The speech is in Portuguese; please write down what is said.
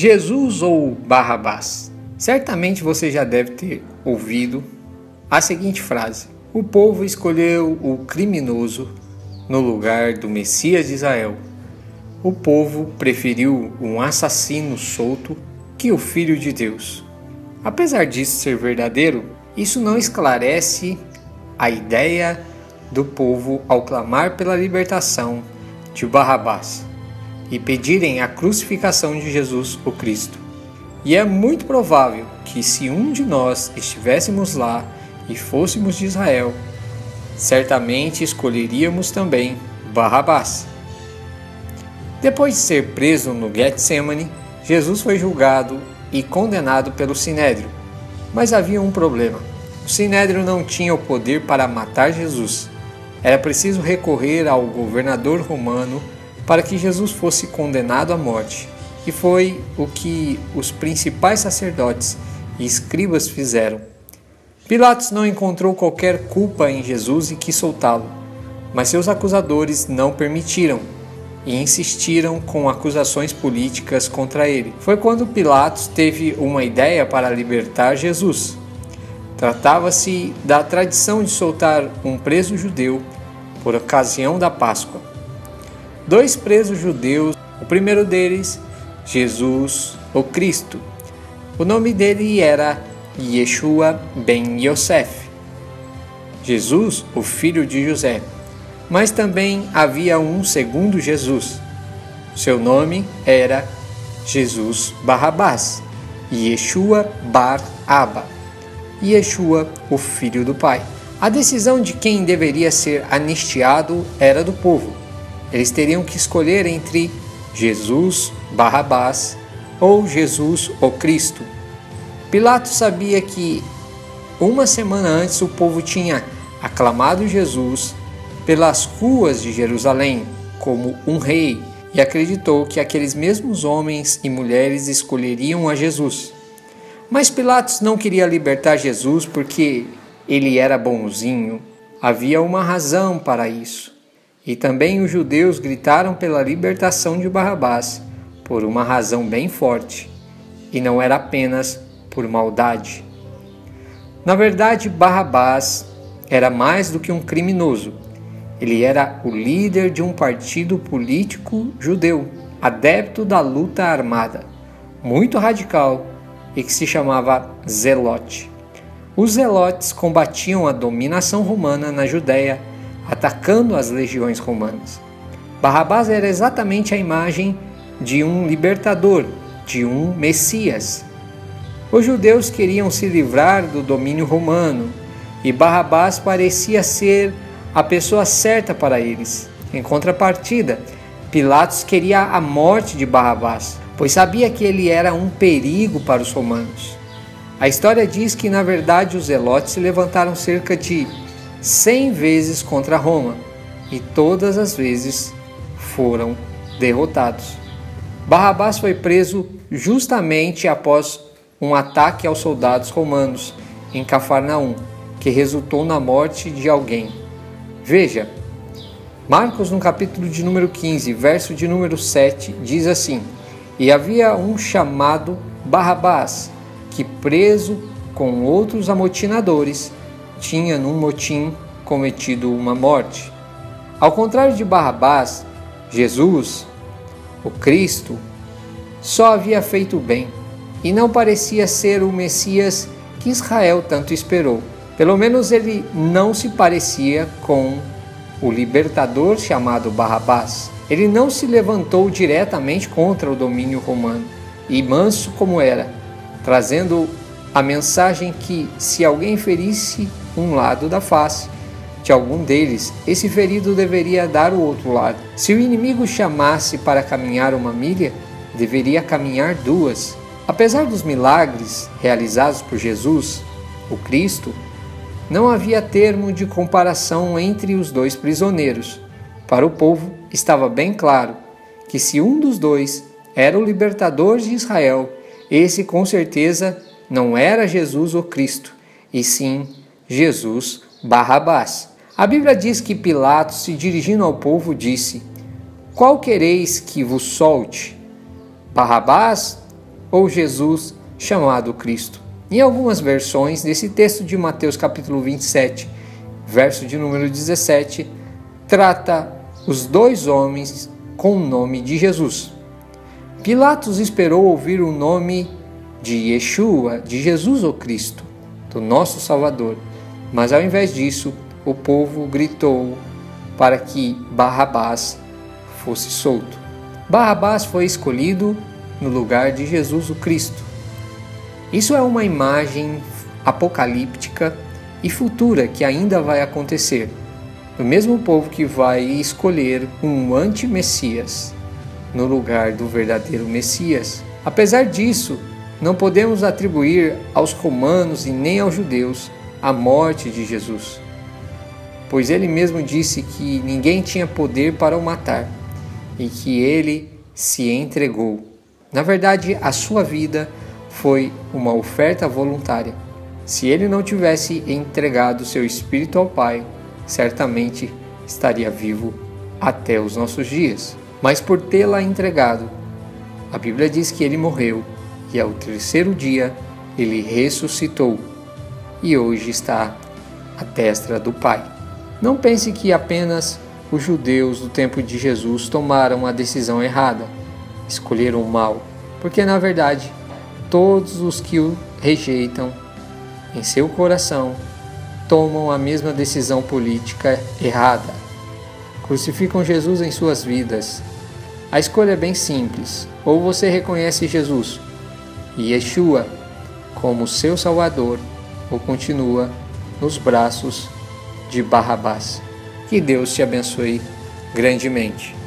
Jesus ou Barrabás? Certamente você já deve ter ouvido a seguinte frase: o povo escolheu o criminoso no lugar do Messias de Israel. O povo preferiu um assassino solto que o Filho de Deus. Apesar disso ser verdadeiro, isso não esclarece a ideia do povo ao clamar pela libertação de Barrabás e pedirem a crucificação de Jesus, o Cristo. E é muito provável que se um de nós estivéssemos lá e fôssemos de Israel, certamente escolheríamos também Barrabás. Depois de ser preso no Getsemane, Jesus foi julgado e condenado pelo Sinédrio. Mas havia um problema. O Sinédrio não tinha o poder para matar Jesus. Era preciso recorrer ao governador romano para que Jesus fosse condenado à morte. E foi o que os principais sacerdotes e escribas fizeram. Pilatos não encontrou qualquer culpa em Jesus e quis soltá-lo, mas seus acusadores não permitiram e insistiram com acusações políticas contra ele. Foi quando Pilatos teve uma ideia para libertar Jesus. Tratava-se da tradição de soltar um preso judeu por ocasião da Páscoa. 2 presos judeus, o primeiro deles, Jesus, o Cristo. O nome dele era Yeshua ben Yosef, Jesus, o filho de José. Mas também havia um segundo Jesus. Seu nome era Jesus Barrabás, Yeshua bar Abba, Yeshua, o filho do Pai. A decisão de quem deveria ser anistiado era do povo. Eles teriam que escolher entre Jesus Barrabás ou Jesus o Cristo. Pilatos sabia que uma semana antes o povo tinha aclamado Jesus pelas ruas de Jerusalém como um rei e acreditou que aqueles mesmos homens e mulheres escolheriam a Jesus. Mas Pilatos não queria libertar Jesus porque ele era bonzinho. Havia uma razão para isso. E também os judeus gritaram pela libertação de Barrabás por uma razão bem forte, e não era apenas por maldade. Na verdade, Barrabás era mais do que um criminoso. Ele era o líder de um partido político judeu, adepto da luta armada, muito radical e que se chamava Zelote. Os zelotes combatiam a dominação romana na Judéia, atacando as legiões romanas. Barrabás era exatamente a imagem de um libertador, de um Messias. Os judeus queriam se livrar do domínio romano e Barrabás parecia ser a pessoa certa para eles. Em contrapartida, Pilatos queria a morte de Barrabás, pois sabia que ele era um perigo para os romanos. A história diz que, na verdade, os zelotes se levantaram cerca de 100 vezes contra Roma e todas as vezes foram derrotados. Barrabás foi preso justamente após um ataque aos soldados romanos em Cafarnaum, que resultou na morte de alguém. Veja, Marcos no capítulo de número 15, verso de número 7, diz assim: E havia um chamado Barrabás, que preso com outros amotinadores, tinha num motim cometido uma morte. Ao contrário de Barrabás, Jesus, o Cristo, só havia feito o bem e não parecia ser o Messias que Israel tanto esperou. Pelo menos ele não se parecia com o libertador chamado Barrabás. Ele não se levantou diretamente contra o domínio romano, e manso como era, trazendo a mensagem que, se alguém ferisse um lado da face de algum deles, esse ferido deveria dar o outro lado. Se o inimigo chamasse para caminhar 1 milha, deveria caminhar 2. Apesar dos milagres realizados por Jesus, o Cristo, não havia termo de comparação entre os 2 prisioneiros. Para o povo, estava bem claro que se um dos 2 era o libertador de Israel, esse com certeza não era Jesus o Cristo, e sim Jesus Barrabás. A Bíblia diz que Pilatos, se dirigindo ao povo, disse: Qual quereis que vos solte? Barrabás ou Jesus chamado Cristo. Em algumas versões desse texto de Mateus capítulo 27, verso de número 17, trata os dois homens com o nome de Jesus. Pilatos esperou ouvir o nome de Yeshua, de Jesus ou Cristo, do nosso Salvador, mas ao invés disso, o povo gritou para que Barrabás fosse solto. Barrabás foi escolhido no lugar de Jesus o Cristo. Isso é uma imagem apocalíptica e futura que ainda vai acontecer. O mesmo povo que vai escolher um anti-Messias no lugar do verdadeiro Messias. Apesar disso, não podemos atribuir aos romanos e nem aos judeus a morte de Jesus, pois ele mesmo disse que ninguém tinha poder para o matar e que ele se entregou. Na verdade, a sua vida foi uma oferta voluntária. Se ele não tivesse entregado seu espírito ao Pai, certamente estaria vivo até os nossos dias. Mas por tê-la entregado, a Bíblia diz que ele morreu e ao terceiro dia ele ressuscitou e hoje está à destra do Pai. Não pense que apenas os judeus do tempo de Jesus tomaram a decisão errada, escolheram o mal, porque na verdade todos os que o rejeitam em seu coração tomam a mesma decisão política errada. Crucificam Jesus em suas vidas. A escolha é bem simples: ou você reconhece Jesus e Yeshua como seu Salvador, ou continua nos braços de Barrabás. Que Deus te abençoe grandemente.